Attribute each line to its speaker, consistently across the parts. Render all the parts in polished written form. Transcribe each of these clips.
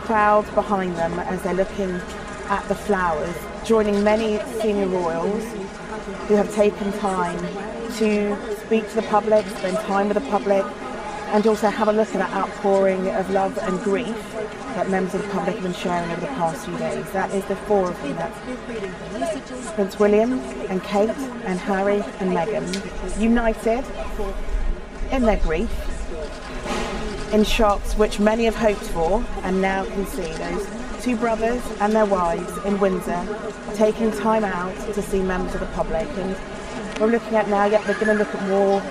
Speaker 1: Crowds behind them as they're looking at the flowers, joining many senior royals who have taken time to speak to the public, spend time with the public, and also have a look at that outpouring of love and grief that members of the public have been sharing over the past few days. That is the four of them. That's Prince William and Kate and Harry and Meghan, united in their grief, in shots which many have hoped for, and now can see those two brothers and their wives in Windsor taking time out to see members of the public. And we're looking at now, yet we're going to look at more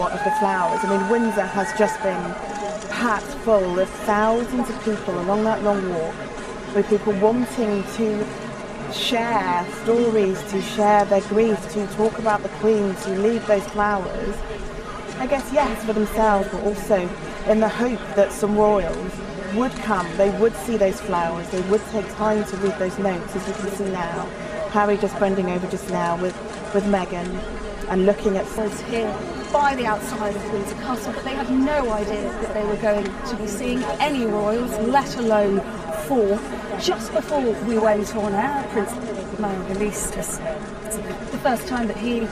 Speaker 1: of the flowers. I mean, Windsor has just been packed full of thousands of people along that long walk, with people wanting to share stories, to share their grief, to talk about the Queen, to leave those flowers. I guess, yes, for themselves, but also in the hope that some royals would come, they would see those flowers, they would take time to read those notes, as you can see now. Harry just bending over just now with Meghan and looking at
Speaker 2: us here by the outside of Windsor Castle, but they had no idea that they were going to be seeing any royals, let alone four. Just before we went on air, Prince Meghan released us. It's the first time that he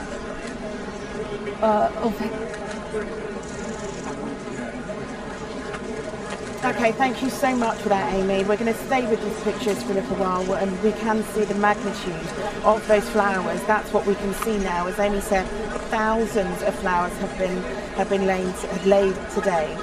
Speaker 1: Okay, thank you so much for that, Amy. We're going to stay with these pictures for a little while, and we can see the magnitude of those flowers. That's what we can see now. As Amy said, thousands of flowers have been laid today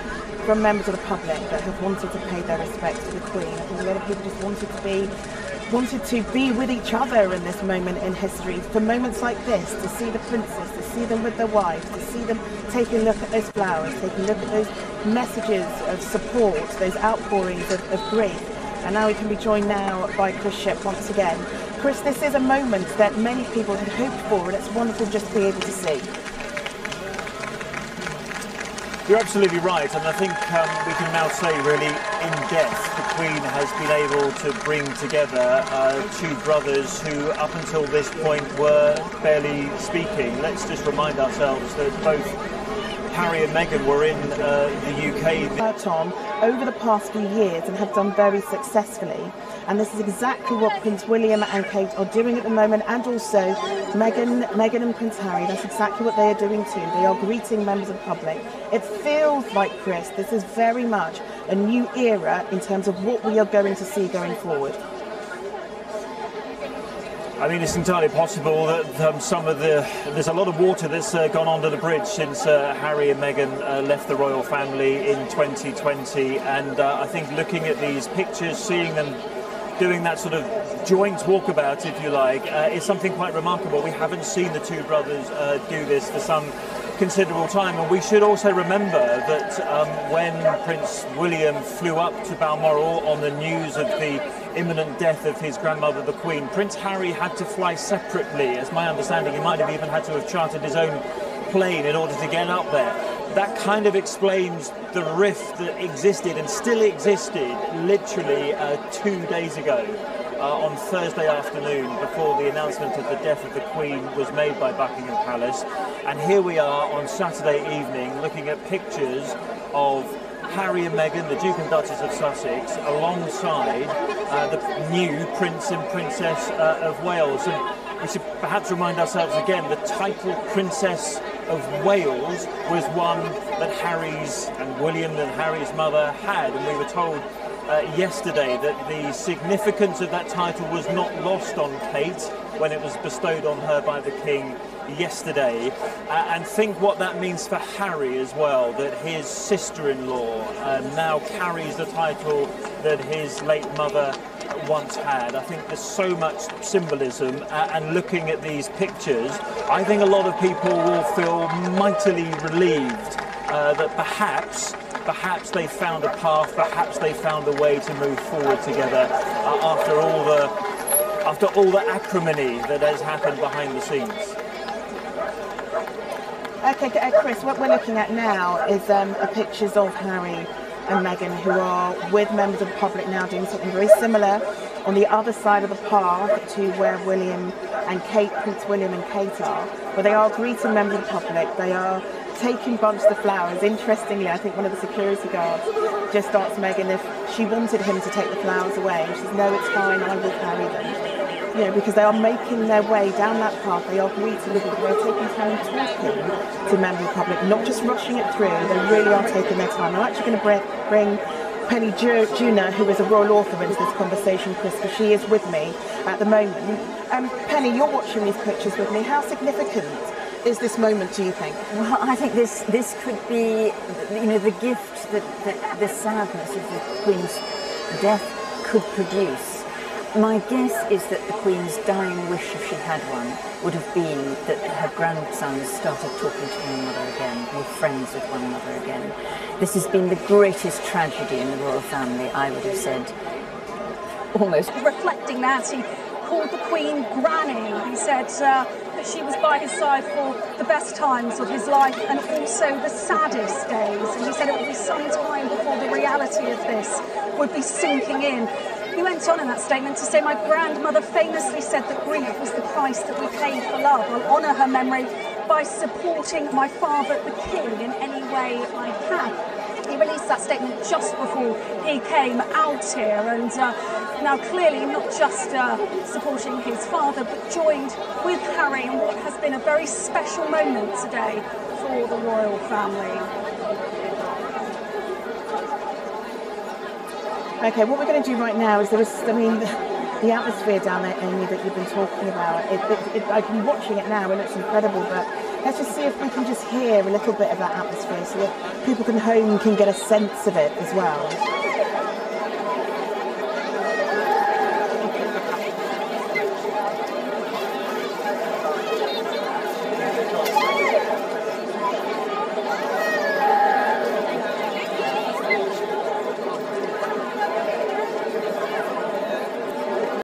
Speaker 1: from members of the public that have wanted to pay their respects to the Queen. I think a lot of people just wanted to be with each other in this moment in history, for moments like this, to see the princes, to see them with their wives, to see them take a look at those flowers, take a look at those messages of support, those outpourings of grief. And now we can be joined now by Chris Shipp once again. Chris, this is a moment that many people had hoped for, and it's wonderful just to be able to see.
Speaker 3: You're absolutely right, and I think we can now say really in depth the Queen has been able to bring together two brothers who up until this point were barely speaking. Let's just remind ourselves that both Harry and Meghan were in the UK.
Speaker 1: Tom, over the past few years, and have done very successfully. And this is exactly what Prince William and Kate are doing at the moment, and also Meghan and Prince Harry. That's exactly what they are doing too. They are greeting members of the public. It feels like, Chris, this is very much a new era in terms of what we are going to see going forward.
Speaker 3: I mean, it's entirely possible that there's a lot of water that's gone under the bridge since Harry and Meghan left the royal family in 2020, and I think looking at these pictures, seeing them doing that sort of joint walkabout, if you like, is something quite remarkable. We haven't seen the two brothers do this for some considerable time, and we should also remember that when Prince William flew up to Balmoral on the news of the imminent death of his grandmother, the Queen, Prince Harry had to fly separately. As my understanding, he might have even had to have chartered his own plane in order to get up there. that kind of explains the rift that existed and still existed literally 2 days ago. On Thursday afternoon, before the announcement of the death of the Queen was made by Buckingham Palace. And here we are on Saturday evening looking at pictures of Harry and Meghan, the Duke and Duchess of Sussex, alongside the new Prince and Princess of Wales. And we should perhaps remind ourselves again, the title Princess of Wales was one that Harry's and William and Harry's mother had, and we were told yesterday that the significance of that title was not lost on Kate when it was bestowed on her by the King yesterday, and think what that means for Harry as well, that his sister-in-law now carries the title that his late mother once had. I think there's so much symbolism, and looking at these pictures, I think a lot of people will feel mightily relieved that perhaps they found a path, perhaps they found a way to move forward together after all the acrimony that has happened behind the scenes.
Speaker 1: Okay, Chris, what we're looking at now is pictures of Harry and Meghan, who are with members of the public now doing something very similar on the other side of the path to where William and Kate, Prince William and Kate are, where they are greeting members of the public. They are taking bunches of flowers. Interestingly, I think one of the security guards just asked Meghan if she wanted him to take the flowers away, and she says, no, it's fine, I will carry them. You know, because they are making their way down that path, they are greeting people, they are taking time talking to members of the public, not just rushing it through, they really are taking their time. I'm actually going to bring Penny Juna, who is a royal author, into this conversation, Chris, because she is with me at the moment. Penny, you're watching these pictures with me. How significant is this moment, do you think?
Speaker 4: Well, I think this could be, you know, the gift that the sadness of the Queen's death could produce. My guess is that the Queen's dying wish, if she had one, would have been that her grandsons started talking to one another again, were friends with one another again. This has been the greatest tragedy in the royal family, I would have said, almost.
Speaker 2: Reflecting that, he called the Queen Granny. He said that she was by his side for the best times of his life and also the saddest days. And he said it would be some time before the reality of this would be sinking in. He went on in that statement to say, my grandmother famously said that grief was the price that we pay for love. I'll honour her memory by supporting my father, the King, in any way I can. He released that statement just before he came out here, and now clearly not just supporting his father, but joined with Harry in what has been a very special moment today for the royal family.
Speaker 1: Okay, what we're going to do right now is the atmosphere down there, Amy, that you've been talking about. I've been watching it now and it's incredible, but let's just see if we can just hear a little bit of that atmosphere so that people can home can get a sense of it as well.